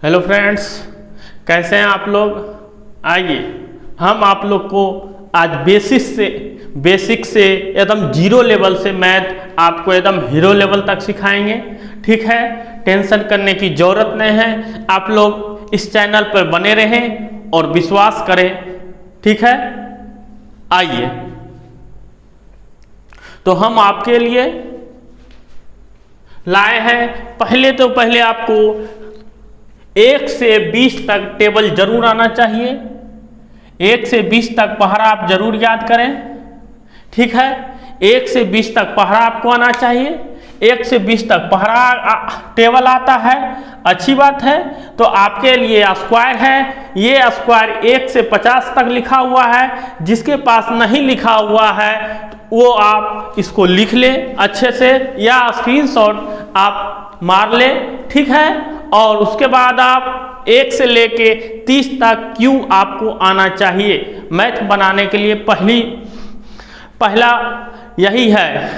Hello friends, कैसे हैं आप लोग। आइए हम आप लोग को आज बेसिक से एकदम जीरो लेवल से मैथ आपको एकदम हीरो लेवल तक सिखाएंगे। ठीक है, टेंशन करने की ज़रूरत नहीं है। आप लोग इस चैनल पर बने रहें और विश्वास करें। ठीक है, आइए तो हम आपके लिए लाए हैं। पहले आपको 1 से 20 तक टेबल जरूर आना चाहिए। 1 से 20 तक पहरा आप जरूर याद करें। ठीक है, 1 से 20 तक पहरा आपको आना चाहिए। 1 से 20 तक पहरा टेबल आता है, अच्छी बात है। तो आपके लिए स्क्वायर है, ये स्क्वायर 1 से 50 तक लिखा हुआ है। जिसके पास नहीं लिखा हुआ है वो आप इसको लिख लें अच्छे से, या स्क्रीनशॉट आप मार लें। ठीक है, और उसके बाद आप 1 से लेके 30 तक क्यों आपको आना चाहिए। मैथ बनाने के लिए पहला यही है।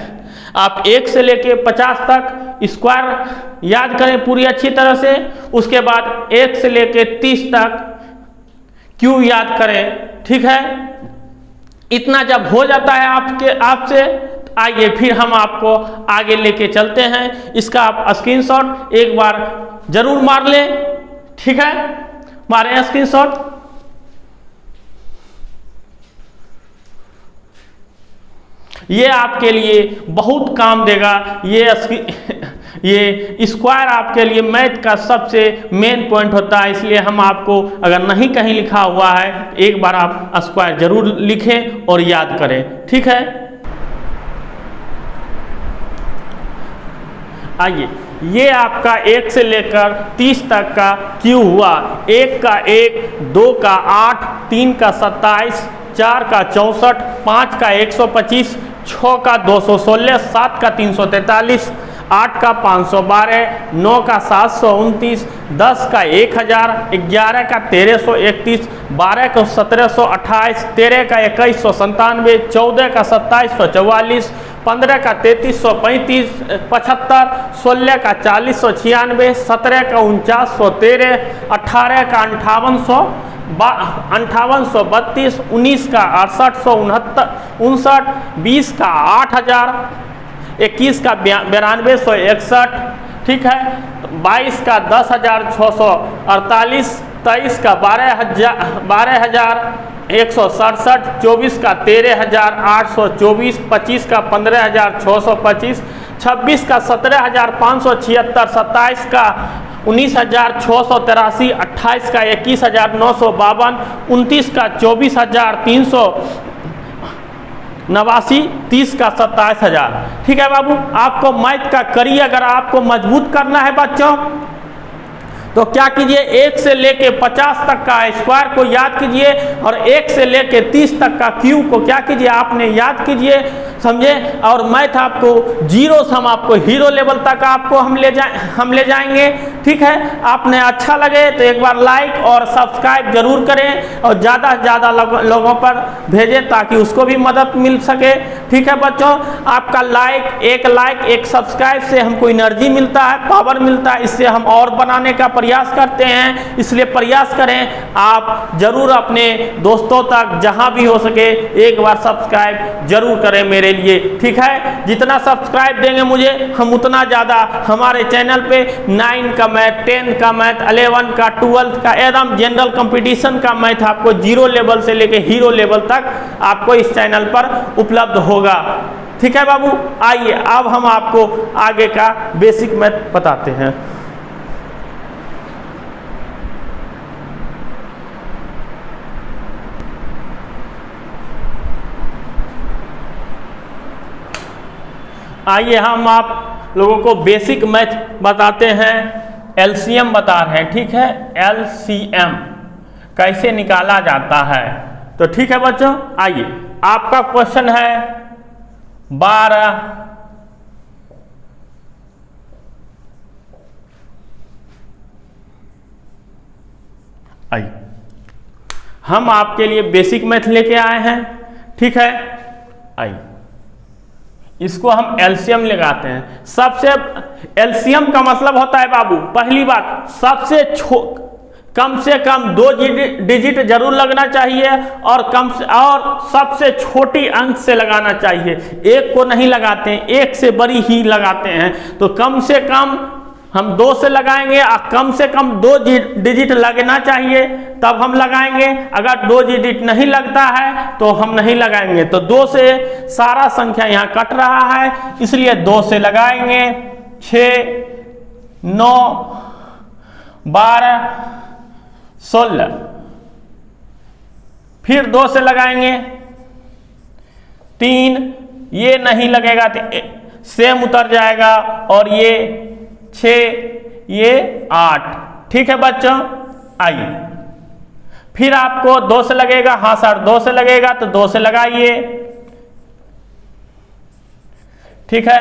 आप 1 से लेके 50 तक स्क्वायर याद करें पूरी अच्छी तरह से। उसके बाद 1 से लेके 30 तक क्यों याद करें। ठीक है, इतना जब हो जाता है आपसे, आइए फिर हम आपको आगे लेके चलते हैं। इसका आप स्क्रीनशॉट एक बार जरूर मार लें। ठीक है, मारें स्क्रीनशॉट। ये आपके लिए बहुत काम देगा। ये स्क्वायर आपके लिए मैथ का सबसे मेन पॉइंट होता है। इसलिए हम आपको, अगर नहीं कहीं लिखा हुआ है, एक बार आप स्क्वायर जरूर लिखें और याद करें। ठीक है, आइए ये आपका 1 से लेकर 30 तक का क्यों हुआ। 1 का 1, 2 का 8, 3 का 27, 4 का 64, 5 का 125, 6 का 216, 7 का 343, 8 का 512, 9 का 729, 10 का 1000, 11 का 1331, 12 का 1728, 13 का 2197, 14 का 2744, 15 का 3335, 75, 16 का 4096, 17 का 4913, 18 का 5832, 19 का 6859, 20 का 8000, 21 का 9261। ठीक है, 22 का 10,648, 23 का 12,167, 24 का 13,824, 25 का 15,625, 26 का 17,576, 27 का 19,683, 28 का 21,952, 29 का 24,389, 30 का 27,000। ठीक है बाबू, आपको मैथ का करिए अगर आपको मजबूत करना है बच्चों, तो क्या कीजिए, 1 से लेके 50 तक का स्क्वायर को याद कीजिए और 1 से लेके 30 तक का क्यूब को क्या कीजिए, आपने याद कीजिए, समझे। और मैथ आपको जीरो से हम आपको हीरो लेवल तक आपको हम ले जाएंगे। ठीक है, आपने अच्छा लगे तो एक बार लाइक और सब्सक्राइब जरूर करें और ज़्यादा से ज़्यादा लोगों पर भेजें ताकि उसको भी मदद मिल सके। ठीक है बच्चों, आपका लाइक एक सब्सक्राइब से हमको एनर्जी मिलता है, पावर मिलता है। इससे हम और बनाने का प्रयास करते हैं। इसलिए प्रयास करें, आप जरूर अपने दोस्तों तक जहां भी हो सके एक बार सब्सक्राइब जरूर करें मेरे लिए। ठीक है, जितना सब्सक्राइब देंगे मुझे, हम उतना ज़्यादा हमारे चैनल पे 9 का मैथ, 10 का मैथ, 11 का, 12 का, एकदम जनरल कंपटीशन का मैथ आपको जीरो लेवल से लेके हीरो लेवल तक आपको इस चैनल पर उपलब्ध होगा। ठीक है बाबू, आइए अब हम आपको आगे का बेसिक मैथ बताते हैं। आइए हम आप लोगों को बेसिक मैथ बताते हैं। एलसीएम बता रहे हैं। ठीक है, एलसीएम कैसे निकाला जाता है। तो ठीक है बच्चों, आइए आपका क्वेश्चन है 12 आइए हम आपके लिए बेसिक मैथ लेके आए हैं। ठीक है, आइए इसको हम एलसीएम लगाते हैं। सबसे एलसीएम का मतलब होता है बाबू, पहली बात सबसे कम से कम 2 डिजिट जरूर लगना चाहिए और सबसे छोटी अंक से लगाना चाहिए। एक को नहीं लगाते हैं, एक से बड़ी ही लगाते हैं। तो कम से कम हम 2 से लगाएंगे और कम से कम 2 डिजिट लगना चाहिए तब हम लगाएंगे। अगर 2 डिजिट नहीं लगता है तो हम नहीं लगाएंगे। तो 2 से सारा संख्या यहाँ कट रहा है, इसलिए 2 से लगाएंगे। 6, 9, 12, 16, फिर 2 से लगाएंगे 3, ये नहीं लगेगा तो सेम उतर जाएगा, और ये 6, ये 8। ठीक है बच्चों, आइए फिर आपको 2 से लगेगा। हाँ सर 2 से लगेगा तो 2 से लगाइए। ठीक है,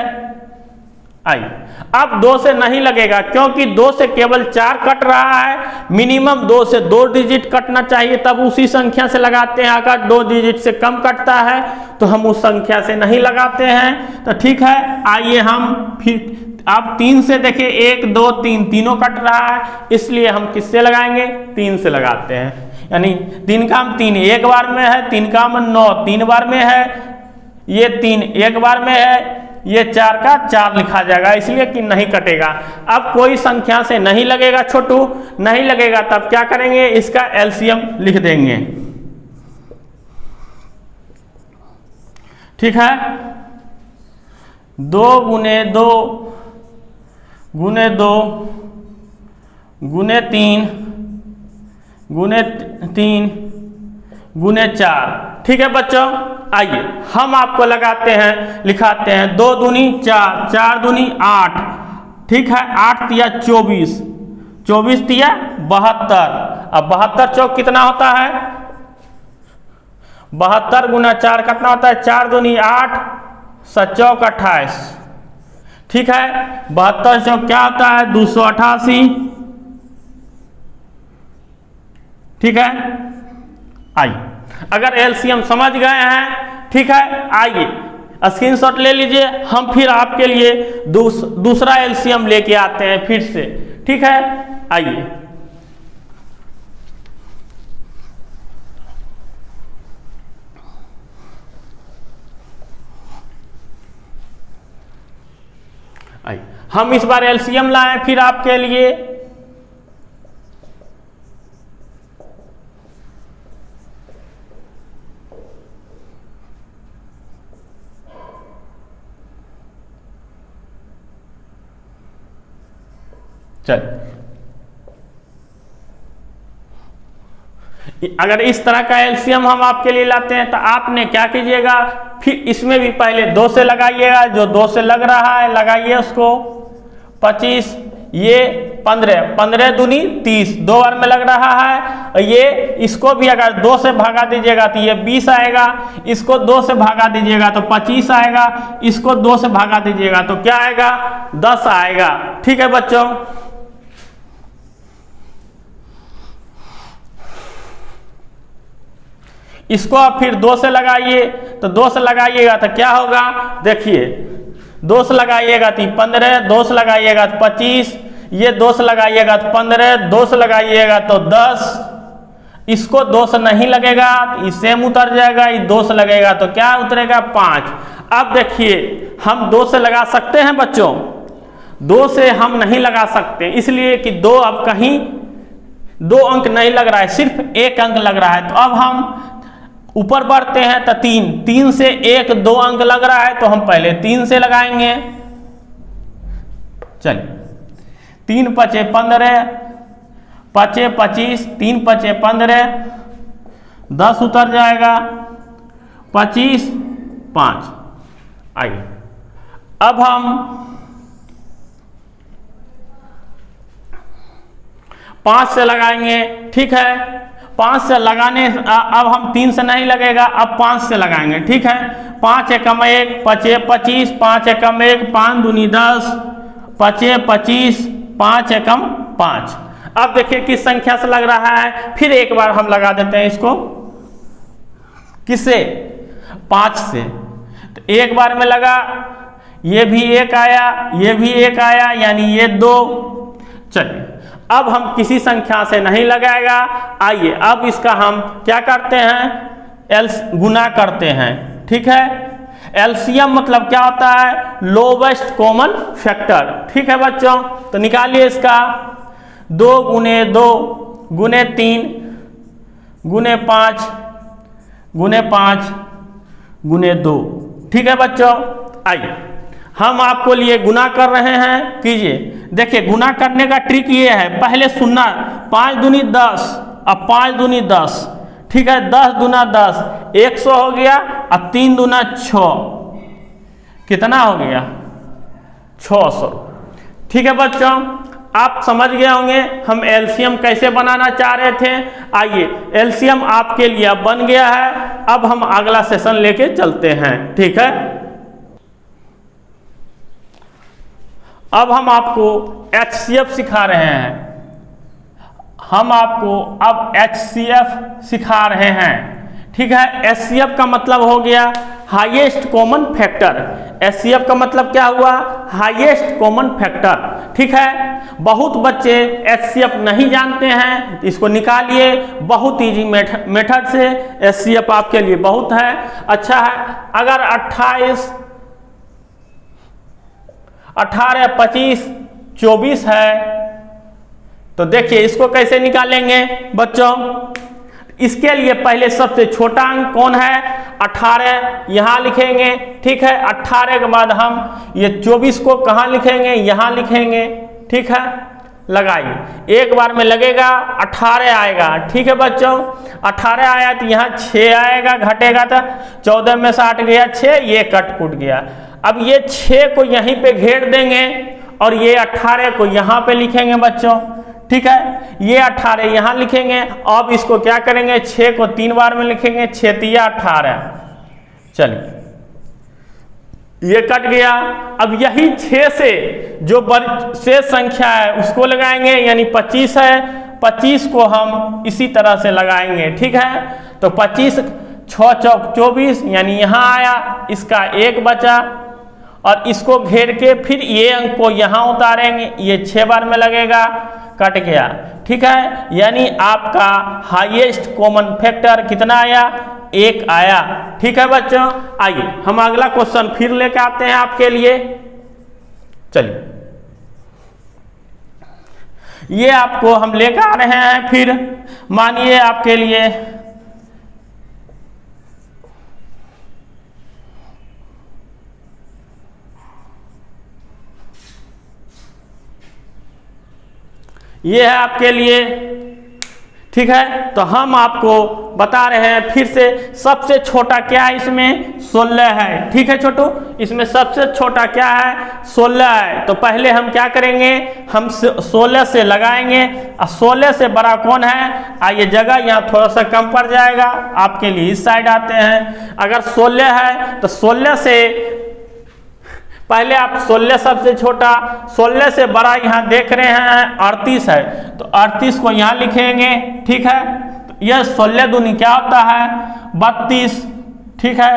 आइए अब 2 से नहीं लगेगा क्योंकि 2 से केवल 4 कट रहा है। मिनिमम 2 से 2 डिजिट कटना चाहिए तब उसी संख्या से लगाते हैं। अगर 2 डिजिट से कम कटता है तो हम उस संख्या से नहीं लगाते हैं। तो ठीक है, आइए हम फिर आप 3 से देखिए 1, 2, 3 तीनों कट रहा है, इसलिए हम किससे लगाएंगे? 3 से लगाते हैं। यानी 3 का 3 एक बार में है, 3 का 9 3 बार में है, ये 3 एक बार में है, ये 4 का 4 लिखा जाएगा, इसलिए कि नहीं कटेगा। अब कोई संख्या से नहीं लगेगा छोटू, नहीं लगेगा तब क्या करेंगे? इसका एलसीएम लिख देंगे। ठीक है, 2 गुने 2 गुने 2 गुने 3 गुने 3 गुने 4। ठीक है बच्चों, आइए हम आपको लगाते हैं, लिखाते हैं। 2 दूनी 4, 4 दूनी 8। ठीक है, 8 तिया 24, 24 तिया 72। अब 72 चौक कितना होता है? 72 गुना 4 कितना होता है? 4 दूनी 8, 7 चौक 28। ठीक है, 72 चौक क्या होता है? 288। ठीक है, आइए अगर एलसीएम समझ गए हैं, ठीक है, आइए स्क्रीनशॉट ले लीजिए। हम फिर आपके लिए दूसरा एलसीएम लेके आते हैं फिर से। ठीक है, आइए हम इस बार एलसीएम लाएं फिर आपके लिए। चल, अगर इस तरह का एलसीएम हम आपके लिए लाते हैं तो आपने क्या कीजिएगा? फिर इसमें भी पहले 2 से लगाइएगा, जो 2 से लग रहा है लगाइए उसको। 25, ये 15, 15 दूनी 30 2 बार में लग रहा है। ये इसको भी अगर 2 से भागा दीजिएगा तो ये 20 आएगा, इसको 2 से भागा दीजिएगा तो 25 आएगा, इसको 2 से भागा दीजिएगा तो क्या आएगा? 10 आएगा। ठीक है बच्चों, इसको आप फिर 2 से लगाइए, तो 2 से लगाइएगा तो क्या होगा? देखिए 2 से लगाइएगा तो 15, 2 से लगाइएगा तो 25, ये 2 से लगाइएगा तो 15, 2 से लगाइएगा तो 10, इसको 2 से नहीं लगेगा तो सेम उतर जाएगा, ये 2 से लगेगा तो क्या उतरेगा? 5। अब देखिए हम 2 से लगा सकते हैं बच्चों, 2 से हम नहीं लगा सकते, इसलिए कि 2 अब कहीं 2 अंक नहीं लग रहा है, सिर्फ 1 अंक लग रहा है। तो अब हम ऊपर बढ़ते हैं तो 3 से 1 2 अंक लग रहा है तो हम पहले 3 से लगाएंगे। चलिए 3 पचे 15, पचे 25, 3 पचे 15, 10 उतर जाएगा, 25 5। आइए अब हम 5 से लगाएंगे। ठीक है, 5 से लगाने, अब हम 3 से नहीं लगेगा, अब 5 से लगाएंगे। ठीक है, 5 एकम 1 पचे 25, 5 एकम 1 5 दूनी 10, पचे 25, 5 एकम 5। अब देखिए किस संख्या से लग रहा है, फिर एक बार हम लगा देते हैं इसको। किससे? 5 से। तो एक बार में लगा, ये भी एक आया, ये भी एक आया, यानी ये 2। चलिए अब हम किसी संख्या से नहीं लगाएगा। आइए अब इसका हम क्या करते हैं, गुना करते हैं। ठीक है, एलसीएम मतलब क्या होता है, लोवेस्ट कॉमन फैक्टर। ठीक है बच्चों, तो निकालिए इसका 2 गुने 2 गुने 3 गुने 5 गुने 5 गुने 2। ठीक है बच्चों, आइए हम आपको लिए गुना कर रहे हैं, कीजिए। देखिए गुना करने का ट्रिक ये है, पहले सुनना, 5 दूनी 10, अब 5 दूनी 10। ठीक है, 10 दूना 10, 100 हो गया। अब 3 दूना 6, कितना हो गया, 600। ठीक है बच्चों, आप समझ गए होंगे हम एलसीएम कैसे बनाना चाह रहे थे। आइए एलसीएम आपके लिए अब बन गया है। अब हम अगला सेशन लेके चलते हैं। ठीक है, अब हम आपको एचसीएफ सिखा रहे हैं। हम आपको अब एचसीएफ सिखा रहे हैं। ठीक है, एचसीएफ का मतलब हो गया हाईएस्ट कॉमन फैक्टर। एचसीएफ का मतलब क्या हुआ, हाईएस्ट कॉमन फैक्टर। ठीक है, बहुत बच्चे एचसीएफ नहीं जानते हैं, इसको निकालिए। बहुत इजी मेथड से एचसीएफ आपके लिए बहुत है, अच्छा है। अगर 28, 18, 25, 24 है तो देखिए इसको कैसे निकालेंगे बच्चों। इसके लिए पहले सबसे छोटा अंक कौन है, 18 यहां लिखेंगे। ठीक है, 18 के बाद हम ये 24 को कहां लिखेंगे, यहां लिखेंगे। ठीक है, लगाइए, एक बार में लगेगा 18 आएगा। ठीक है बच्चों, 18 आया तो यहाँ 6 आएगा, घटेगा तो 14 में से 8 गया 6, ये कट कूट गया। अब ये 6 को यहीं पे घेर देंगे और ये 18 को यहाँ पे लिखेंगे बच्चों। ठीक है, ये 18 यहाँ लिखेंगे। अब इसको क्या करेंगे, 6 को 3 बार में लिखेंगे, 6 तिया 18। चलिए ये कट गया। अब यही 6 से जो शेष संख्या है उसको लगाएंगे, यानी 25 है, 25 को हम इसी तरह से लगाएंगे। ठीक है, तो 25 6 चौक 24, यानी यहाँ आया, इसका 1 बचा और इसको घेर के फिर ये अंक को यहाँ उतारेंगे, ये 6 बार में लगेगा, कट गया। ठीक है, यानी आपका हाईएस्ट कॉमन फैक्टर कितना आया, 1 आया। ठीक है बच्चों, आइए हम अगला क्वेश्चन फिर लेकर आते हैं आपके लिए। चलिए ये आपको हम लेकर आ रहे हैं फिर, मानिए आपके लिए ये है आपके लिए। ठीक है, तो हम आपको बता रहे हैं फिर से, सबसे छोटा क्या है इसमें, 16 है। ठीक है छोटू, इसमें सबसे छोटा क्या है, 16 है। तो पहले हम क्या करेंगे, हम 16 से लगाएंगे और 16 से बड़ा कौन है। आइए जगह यहाँ थोड़ा सा कम पड़ जाएगा आपके लिए, इस साइड आते हैं। अगर 16 है तो 16 से पहले आप 16 सबसे छोटा, 16 से बड़ा यहाँ देख रहे हैं 38 है, तो 38 को यहाँ लिखेंगे। ठीक है, तो यह 16 दूनी क्या होता है, 32। ठीक है,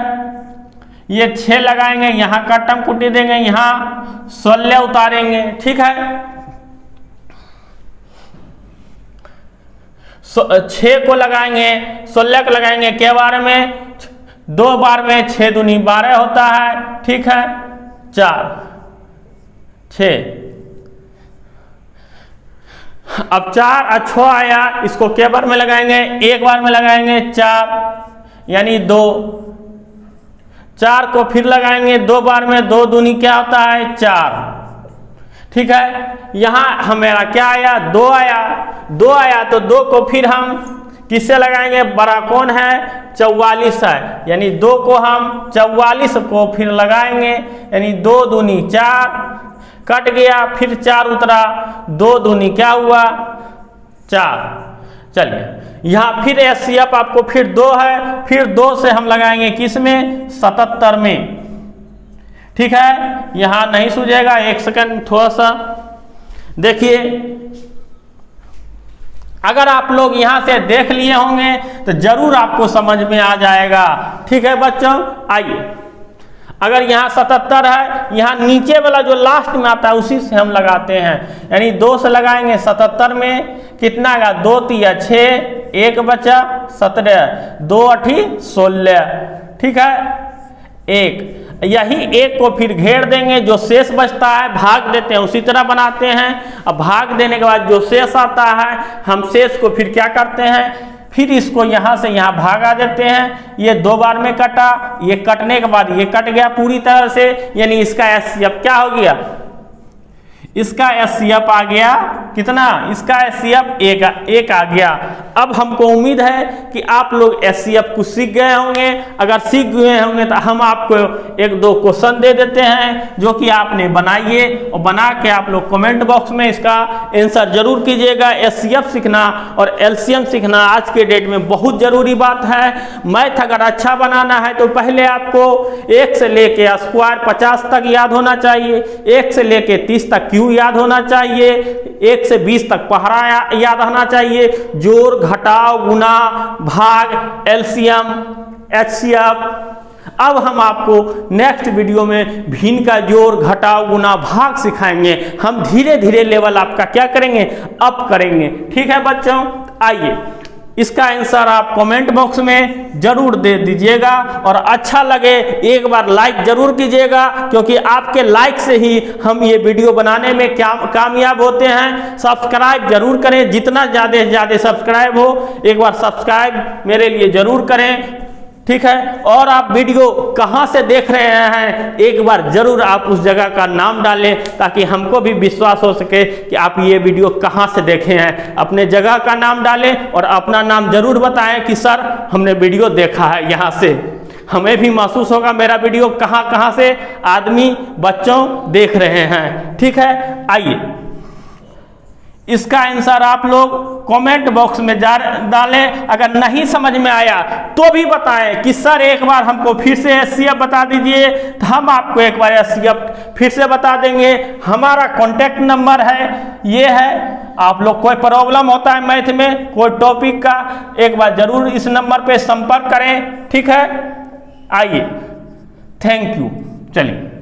ये 6 लगाएंगे, यहाँ कटम कुटी देंगे, यहाँ 16 उतारेंगे। ठीक है, 6 को लगाएंगे, 16 को लगाएंगे के बार में, 2 बार में 6 दूनी 12 होता है। ठीक है, 4 6, अब 4 और 6 आया, इसको के बार में लगाएंगे, 1 बार में लगाएंगे 4, यानी 2। 4 को फिर लगाएंगे 2 बार में, 2 दूनी क्या होता है, 4। ठीक है, यहां हमारा क्या आया, 2 आया। 2 आया तो 2 को फिर हम किससे लगाएंगे, बड़ा कौन है, 44 है, यानी 2 को हम 44 को फिर लगाएंगे, यानी 2 दूनी 4, कट गया, फिर 4 उतरा, 2 दूनी क्या हुआ, 4। चलिए यहाँ फिर एचसीएफ आपको फिर 2 है, फिर 2 से हम लगाएंगे किस में, 77 में। ठीक है, यहाँ नहीं सूझेगा, 1 सेकंड थोड़ा सा देखिए। अगर आप लोग यहाँ से देख लिए होंगे तो जरूर आपको समझ में आ जाएगा। ठीक है बच्चों, आइए अगर यहाँ 77 है, यहाँ नीचे वाला जो लास्ट में आता है उसी से हम लगाते हैं, यानी 2 से लगाएंगे 77 में कितना आएगा 2 तिया 6, 1 बचा 17, 2 8 16, ठीक है 1। यही 1 को फिर घेर देंगे, जो शेष बचता है भाग देते हैं, उसी तरह बनाते हैं। अब भाग देने के बाद जो शेष आता है हम शेष को फिर क्या करते हैं, फिर इसको यहाँ से यहाँ भागा देते हैं। ये 2 बार में कटा, ये कटने के बाद ये कट गया पूरी तरह से, यानी इसका एचसीएफ क्या हो गया, इसका एचसीएफ आ गया कितना, इसका एचसीएफ 1 आ गया। अब हमको उम्मीद है कि आप लोग एचसीएफ कुछ सीख गए होंगे। अगर सीख गए होंगे तो हम आपको 1-2 क्वेश्चन दे देते हैं जो कि आपने बनाइए, और बना के आप लोग कमेंट बॉक्स में इसका आंसर जरूर कीजिएगा। एचसीएफ सीखना और एलसीएम सीखना आज के डेट में बहुत जरूरी बात है। मैथ अगर अच्छा बनाना है तो पहले आपको 1 से लेके स्क्वायर 50 तक याद होना चाहिए, 1 से लेके 30 तक क्यू याद होना चाहिए, 1 से 20 तक पहरा याद होना चाहिए, जोड़ घटाव गुना भाग एलसीएम एचसीएफ। अब हम आपको नेक्स्ट वीडियो में भिन्न का जोड़ घटाव गुना भाग सिखाएंगे। हम धीरे धीरे लेवल आपका क्या करेंगे, अप करेंगे, ठीक है बच्चों। आइए इसका आंसर आप कमेंट बॉक्स में जरूर दे दीजिएगा, और अच्छा लगे एक बार लाइक जरूर कीजिएगा, क्योंकि आपके लाइक से ही हम ये वीडियो बनाने में कामयाब होते हैं। सब्सक्राइब जरूर करें, जितना ज़्यादा से ज़्यादा सब्सक्राइब हो एक बार सब्सक्राइब मेरे लिए जरूर करें, ठीक है। और आप वीडियो कहाँ से देख रहे हैं एक बार जरूर आप उस जगह का नाम डालें, ताकि हमको भी विश्वास हो सके कि आप ये वीडियो कहाँ से देखे हैं। अपने जगह का नाम डालें और अपना नाम जरूर बताएं कि सर हमने वीडियो देखा है यहाँ से, हमें भी महसूस होगा मेरा वीडियो कहाँ से आदमी बच्चों देख रहे हैं, ठीक है। आइए इसका आंसर आप लोग कमेंट बॉक्स में डालें। अगर नहीं समझ में आया तो भी बताएं कि सर एक बार हमको फिर से एचसीएफ बता दीजिए, तो हम आपको एक बार एचसीएफ फिर से बता देंगे। हमारा कॉन्टैक्ट नंबर है, ये है। आप लोग कोई प्रॉब्लम होता है मैथ में कोई टॉपिक का, एक बार जरूर इस नंबर पे संपर्क करें, ठीक है। आइए, थैंक यू, चलिए।